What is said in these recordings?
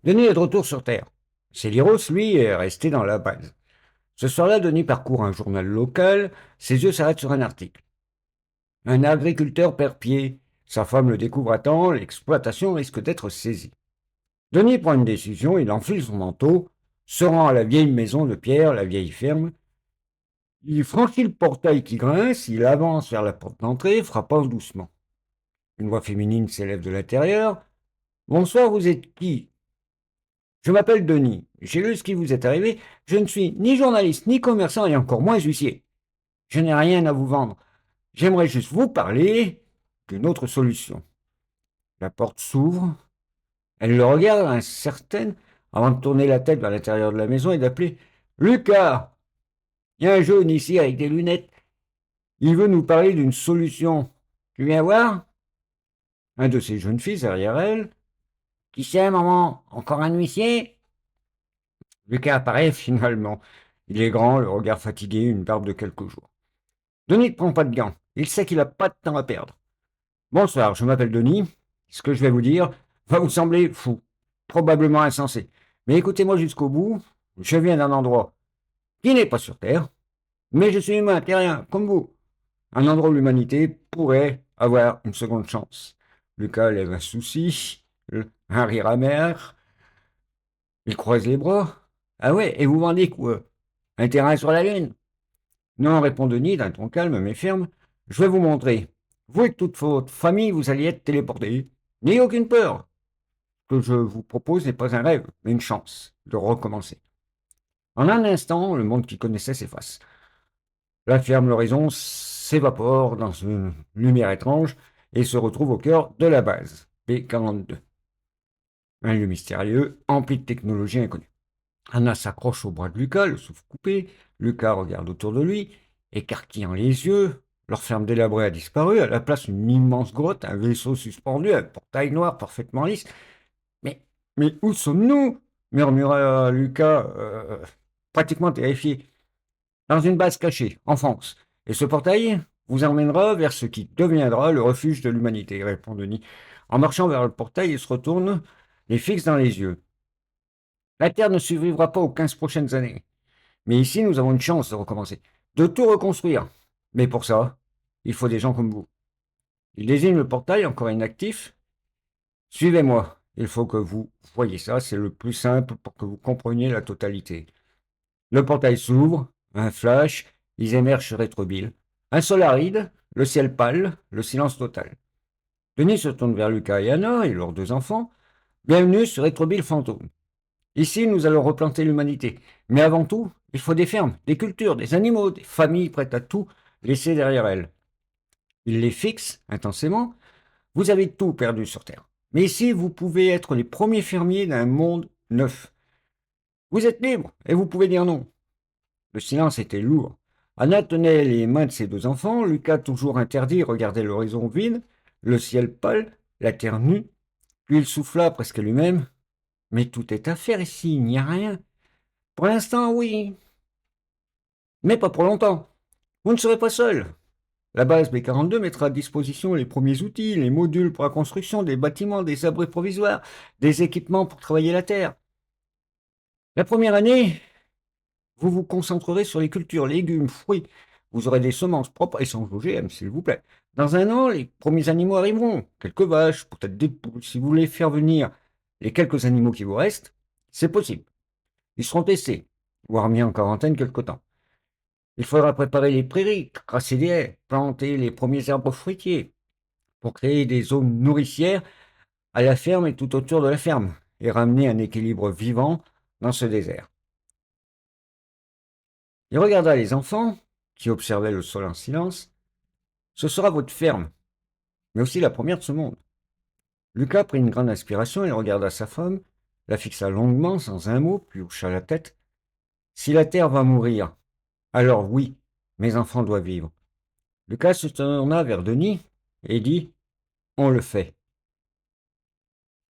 Denis est de retour sur Terre. Céliros, lui, est resté dans la base. Ce soir-là, Denis parcourt un journal local. Ses yeux s'arrêtent sur un article. Un agriculteur perd pied. Sa femme le découvre à temps. L'exploitation risque d'être saisie. Denis prend une décision. Il enfile son manteau, se rend à la vieille maison de pierre, la vieille ferme. Il franchit le portail qui grince. Il avance vers la porte d'entrée, frappant doucement. Une voix féminine s'élève de l'intérieur. Bonsoir, vous êtes qui? Je m'appelle Denis. J'ai lu ce qui vous est arrivé. Je ne suis ni journaliste, ni commerçant, et encore moins huissier. Je n'ai rien à vous vendre. J'aimerais juste vous parler d'une autre solution. La porte s'ouvre. Elle le regarde incertaine avant de tourner la tête vers l'intérieur de la maison et d'appeler Lucas. Il y a un jaune ici avec des lunettes. Il veut nous parler d'une solution. Tu viens voir? Un de ces jeunes filles derrière elle. Qui c'est, maman? Encore un huissier? Lucas apparaît finalement. Il est grand, le regard fatigué, une barbe de quelques jours. Denis ne prend pas de gants. Il sait qu'il n'a pas de temps à perdre. Bonsoir, je m'appelle Denis. Ce que je vais vous dire va vous sembler fou, probablement insensé. Mais écoutez-moi jusqu'au bout. Je viens d'un endroit qui n'est pas sur Terre, mais je suis humain, terrien, comme vous. Un endroit où l'humanité pourrait avoir une seconde chance. Lucas lève un souci, un rire amer. Il croise les bras. Ah ouais, et vous vendez quoi? Un terrain sur la Lune? Non, répond Denis d'un ton calme mais ferme. Je vais vous montrer. Vous et toute votre famille, vous alliez être téléportés. N'ayez aucune peur. Ce que je vous propose n'est pas un rêve, mais une chance de recommencer. En un instant, le monde qu'il connaissait s'efface. La ferme, l'horizon s'évapore dans une lumière étrange et se retrouve au cœur de la base, P42. Un lieu mystérieux, empli de technologie inconnue. Anna s'accroche au bras de Lucas, le souffle coupé. Lucas regarde autour de lui, écarquillant les yeux. Leur ferme délabrée a disparu. À la place, une immense grotte, un vaisseau suspendu, un portail noir parfaitement lisse. Mais, mais où sommes-nous? Murmura Lucas, pratiquement terrifié. Dans une base cachée, en France. Et ce portail vous emmènera vers ce qui deviendra le refuge de l'humanité, répond Denis. En marchant vers le portail, il se retourne, les fixe dans les yeux. La Terre ne survivra pas aux 15 prochaines années. Mais ici, nous avons une chance de recommencer, de tout reconstruire. Mais pour ça, il faut des gens comme vous. Il désigne le portail encore inactif. Suivez-moi. Il faut que vous voyez ça, c'est le plus simple pour que vous compreniez la totalité. Le portail s'ouvre, un flash, ils émergent sur Rétrobile. Un sol aride, le ciel pâle, le silence total. Denis se tourne vers Lucas et Anna et leurs deux enfants. Bienvenue sur Rétrobile Fantôme. Ici, nous allons replanter l'humanité. Mais avant tout, il faut des fermes, des cultures, des animaux, des familles prêtes à tout laisser derrière elles. Il les fixe intensément. Vous avez tout perdu sur Terre. Mais ici, vous pouvez être les premiers fermiers d'un monde neuf. Vous êtes libre et vous pouvez dire non. Le silence était lourd. Anna tenait les mains de ses deux enfants. Lucas, toujours interdit, regardait l'horizon vide, le ciel pâle, la terre nue. Puis il souffla presque lui-même. Mais tout est à faire ici, il n'y a rien. Pour l'instant, oui. Mais pas pour longtemps. Vous ne serez pas seul. La base B42 mettra à disposition les premiers outils, les modules pour la construction des bâtiments, des abris provisoires, des équipements pour travailler la terre. La première année, vous vous concentrerez sur les cultures, légumes, fruits. Vous aurez des semences propres et sans OGM, s'il vous plaît. Dans un an, les premiers animaux arriveront. Quelques vaches, peut-être des poules. Si vous voulez faire venir les quelques animaux qui vous restent, c'est possible. Ils seront testés, voire mis en quarantaine quelque temps. Il faudra préparer les prairies, tracer des haies, planter les premiers arbres fruitiers pour créer des zones nourricières à la ferme et tout autour de la ferme et ramener un équilibre vivant dans ce désert. Il regarda les enfants, qui observaient le sol en silence. Ce sera votre ferme, mais aussi la première de ce monde. Lucas prit une grande inspiration et regarda sa femme, la fixa longuement, sans un mot, puis hocha la tête. Si la terre va mourir, alors oui, mes enfants doivent vivre. Lucas se tourna vers Denis et dit On le fait.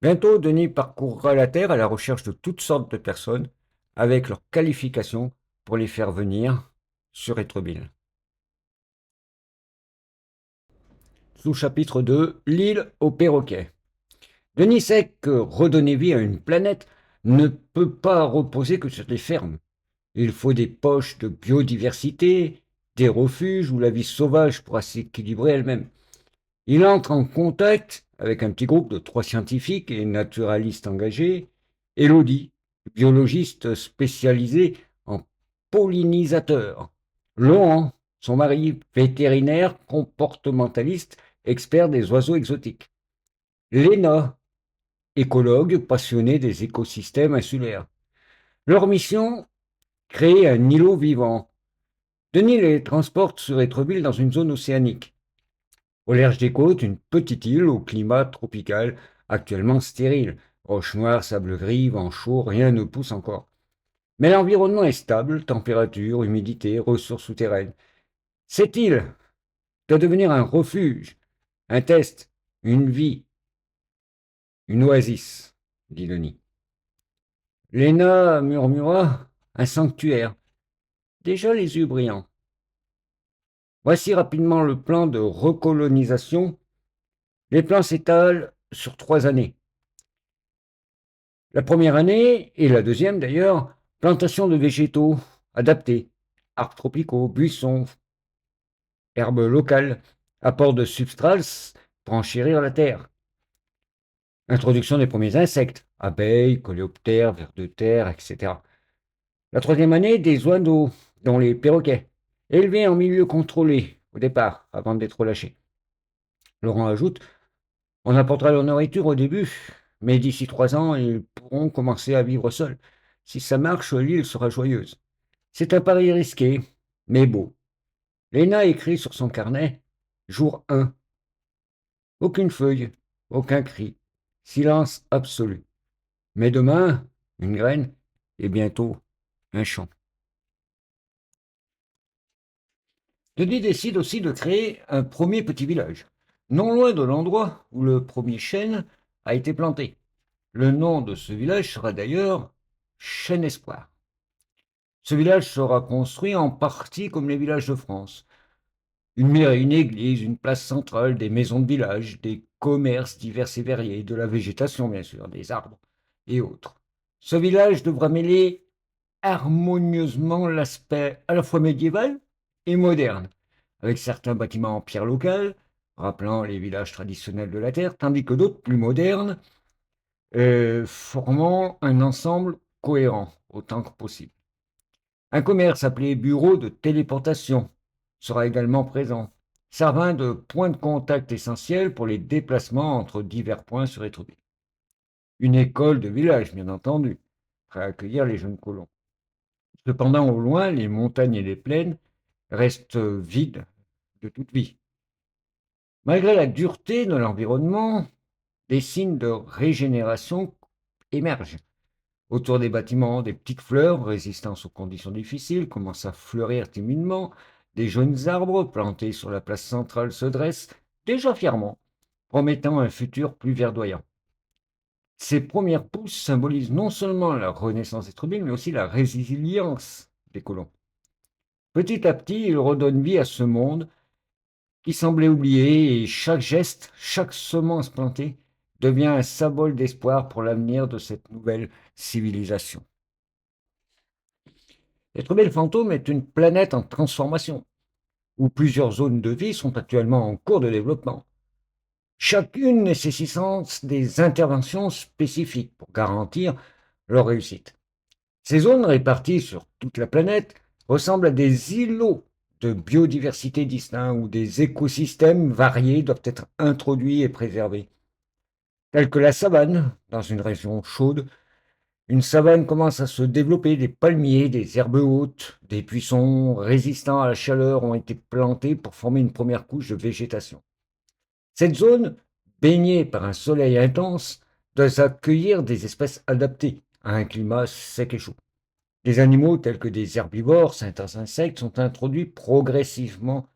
Bientôt, Denis parcourra la terre à la recherche de toutes sortes de personnes, avec leurs qualifications pour les faire venir sur Étrebille. Sous-chapitre 2 L'île aux perroquets. Denis sait que redonner vie à une planète ne peut pas reposer que sur des fermes. Il faut des poches de biodiversité, des refuges où la vie sauvage pourra s'équilibrer elle-même. Il entre en contact avec un petit groupe de 3 scientifiques et naturalistes engagés, Elodie, biologiste spécialisée en pollinisateurs, Laurent, son mari, vétérinaire comportementaliste, expert des oiseaux exotiques, Léna, écologue passionnée des écosystèmes insulaires. Leur mission, créer un îlot vivant. Denis les transporte sur Étreville dans une zone océanique. Au large des côtes, une petite île au climat tropical, actuellement stérile. Roches noires, sable gris, vent chaud, rien ne pousse encore. Mais l'environnement est stable, température, humidité, ressources souterraines. Cette île doit devenir un refuge, un test, une vie, une oasis, dit Denis. Léna murmura, un sanctuaire, déjà les yeux brillants. Voici rapidement le plan de recolonisation. Les plans s'étalent sur 3 années. La première année, et la deuxième d'ailleurs, plantation de végétaux adaptés, arbres tropicaux, buissons, herbes locales, apport de substrats pour enchérir la terre. Introduction des premiers insectes, abeilles, coléoptères, vers de terre, etc. La troisième année, des oiseaux, dont les perroquets, élevés en milieu contrôlé au départ, avant d'être relâchés. Laurent ajoute, on apportera leur nourriture au début, mais d'ici 3 ans, ils pourront commencer à vivre seuls. Si ça marche, l'île sera joyeuse. C'est un pari risqué, mais beau. Léna écrit sur son carnet, jour 1. Aucune feuille, aucun cri, silence absolu. Mais demain, une graine, et bientôt, un champ. Denis décide aussi de créer un premier petit village, non loin de l'endroit où le premier chêne a été planté. Le nom de ce village sera d'ailleurs Chêne Espoir. Ce village sera construit en partie comme les villages de France. Une mairie, une église, une place centrale, des maisons de village, des commerces divers et variés, de la végétation bien sûr, des arbres et autres. Ce village devra mêler harmonieusement l'aspect à la fois médiéval et moderne, avec certains bâtiments en pierre locale, rappelant les villages traditionnels de la Terre, tandis que d'autres, plus modernes, formant un ensemble cohérent autant que possible. Un commerce appelé bureau de téléportation sera également présent, servant de point de contact essentiel pour les déplacements entre divers points sur Étreville. Une école de village, bien entendu, prêt à accueillir les jeunes colons. Cependant, au loin, les montagnes et les plaines restent vides de toute vie. Malgré la dureté de l'environnement, des signes de régénération émergent. Autour des bâtiments, des petites fleurs résistant aux conditions difficiles commencent à fleurir timidement. Des jeunes arbres plantés sur la place centrale se dressent, déjà fièrement, promettant un futur plus verdoyant. Ces premières pousses symbolisent non seulement la renaissance des tribus, mais aussi la résilience des colons. Petit à petit, ils redonnent vie à ce monde qui semblait oublié, et chaque geste, chaque semence plantée devient un symbole d'espoir pour l'avenir de cette nouvelle civilisation. Étreville Fantôme est une planète en transformation, où plusieurs zones de vie sont actuellement en cours de développement, chacune nécessitant des interventions spécifiques pour garantir leur réussite. Ces zones réparties sur toute la planète ressemblent à des îlots de biodiversité distincts où des écosystèmes variés doivent être introduits et préservés. Tels que la savane, dans une région chaude, une savane commence à se développer, des palmiers, des herbes hautes, des buissons résistants à la chaleur ont été plantés pour former une première couche de végétation. Cette zone, baignée par un soleil intense, doit accueillir des espèces adaptées à un climat sec et chaud. Des animaux tels que des herbivores, certains insectes sont introduits progressivement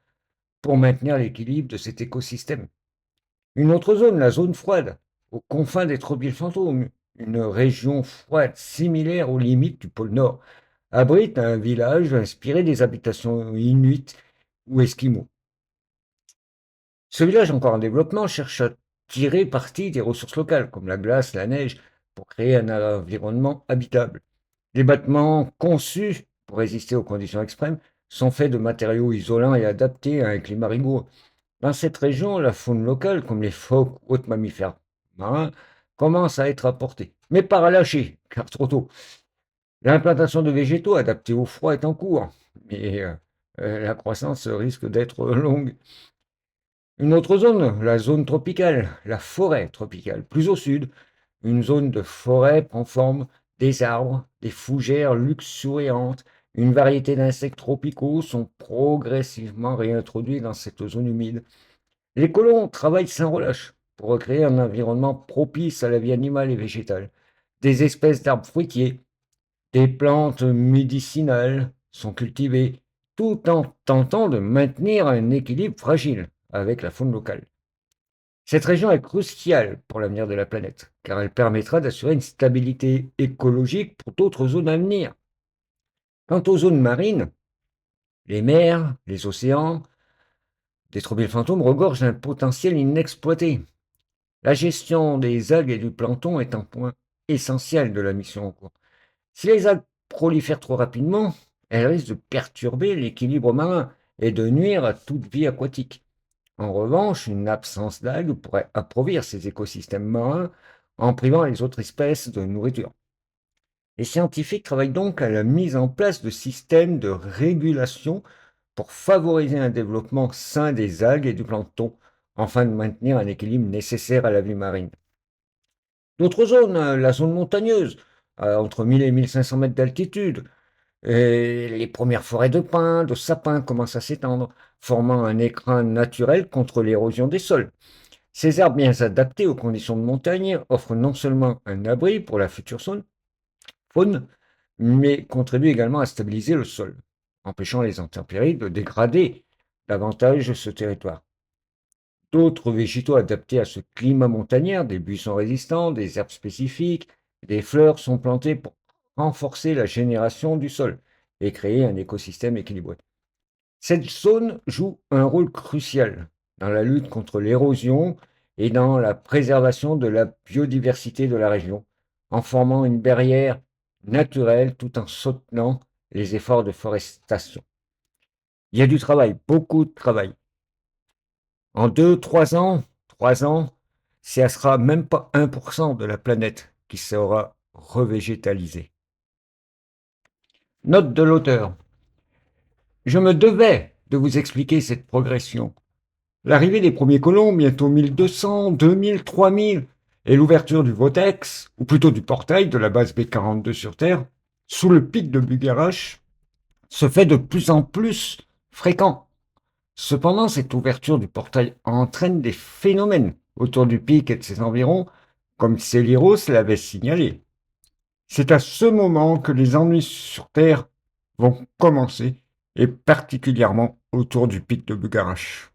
pour maintenir l'équilibre de cet écosystème. Une autre zone, la zone froide, aux confins des tropiques fantômes, une région froide similaire aux limites du pôle Nord, abrite un village inspiré des habitations inuites ou esquimaux. Ce village encore en développement cherche à tirer parti des ressources locales, comme la glace, la neige, pour créer un environnement habitable. Les bâtiments conçus pour résister aux conditions extrêmes sont faits de matériaux isolants et adaptés à un climat rigoureux. Dans cette région, la faune locale, comme les phoques ou autres mammifères marins, commence à être apportée, mais pas relâchée, car trop tôt. L'implantation de végétaux adaptés au froid est en cours, mais la croissance risque d'être longue. Une autre zone, la zone tropicale, la forêt tropicale, plus au sud, une zone de forêt prend forme des arbres, des fougères luxuriantes. Une variété d'insectes tropicaux sont progressivement réintroduits dans cette zone humide. Les colons travaillent sans relâche pour recréer un environnement propice à la vie animale et végétale. Des espèces d'arbres fruitiers, des plantes médicinales sont cultivées, tout en tentant de maintenir un équilibre fragile avec la faune locale. Cette région est cruciale pour l'avenir de la planète, car elle permettra d'assurer une stabilité écologique pour d'autres zones à venir. Quant aux zones marines, les mers, les océans, des tropiques fantômes regorgent d'un potentiel inexploité. La gestion des algues et du plancton est un point essentiel de la mission en cours. Si les algues prolifèrent trop rapidement, elles risquent de perturber l'équilibre marin et de nuire à toute vie aquatique. En revanche, une absence d'algues pourrait appauvrir ces écosystèmes marins en privant les autres espèces de nourriture. Les scientifiques travaillent donc à la mise en place de systèmes de régulation pour favoriser un développement sain des algues et du plancton, afin de maintenir un équilibre nécessaire à la vie marine. D'autres zones, la zone montagneuse, entre 1000 et 1500 mètres d'altitude, et les premières forêts de pins, de sapins commencent à s'étendre, formant un écrin naturel contre l'érosion des sols. Ces arbres bien adaptés aux conditions de montagne offrent non seulement un abri pour la future faune, mais contribuent également à stabiliser le sol, empêchant les intempéries de dégrader davantage ce territoire. D'autres végétaux adaptés à ce climat montagnard, des buissons résistants, des herbes spécifiques, des fleurs sont plantés pour renforcer la génération du sol et créer un écosystème équilibré. Cette zone joue un rôle crucial dans la lutte contre l'érosion et dans la préservation de la biodiversité de la région, en formant une barrière naturelle tout en soutenant les efforts de forestation. Il y a du travail, beaucoup de travail. En 3 ans, ça sera même pas 1% de la planète qui sera revégétalisée. Note de l'auteur. Je me devais de vous expliquer cette progression. L'arrivée des premiers colons, bientôt 1200, 2000, 3000, et l'ouverture du vortex, ou plutôt du portail de la base B42 sur Terre, sous le pic de Bugarache, se fait de plus en plus fréquent. Cependant, cette ouverture du portail entraîne des phénomènes autour du pic et de ses environs, comme Céliros l'avait signalé. C'est à ce moment que les ennuis sur Terre vont commencer, et particulièrement autour du pic de Bugarache.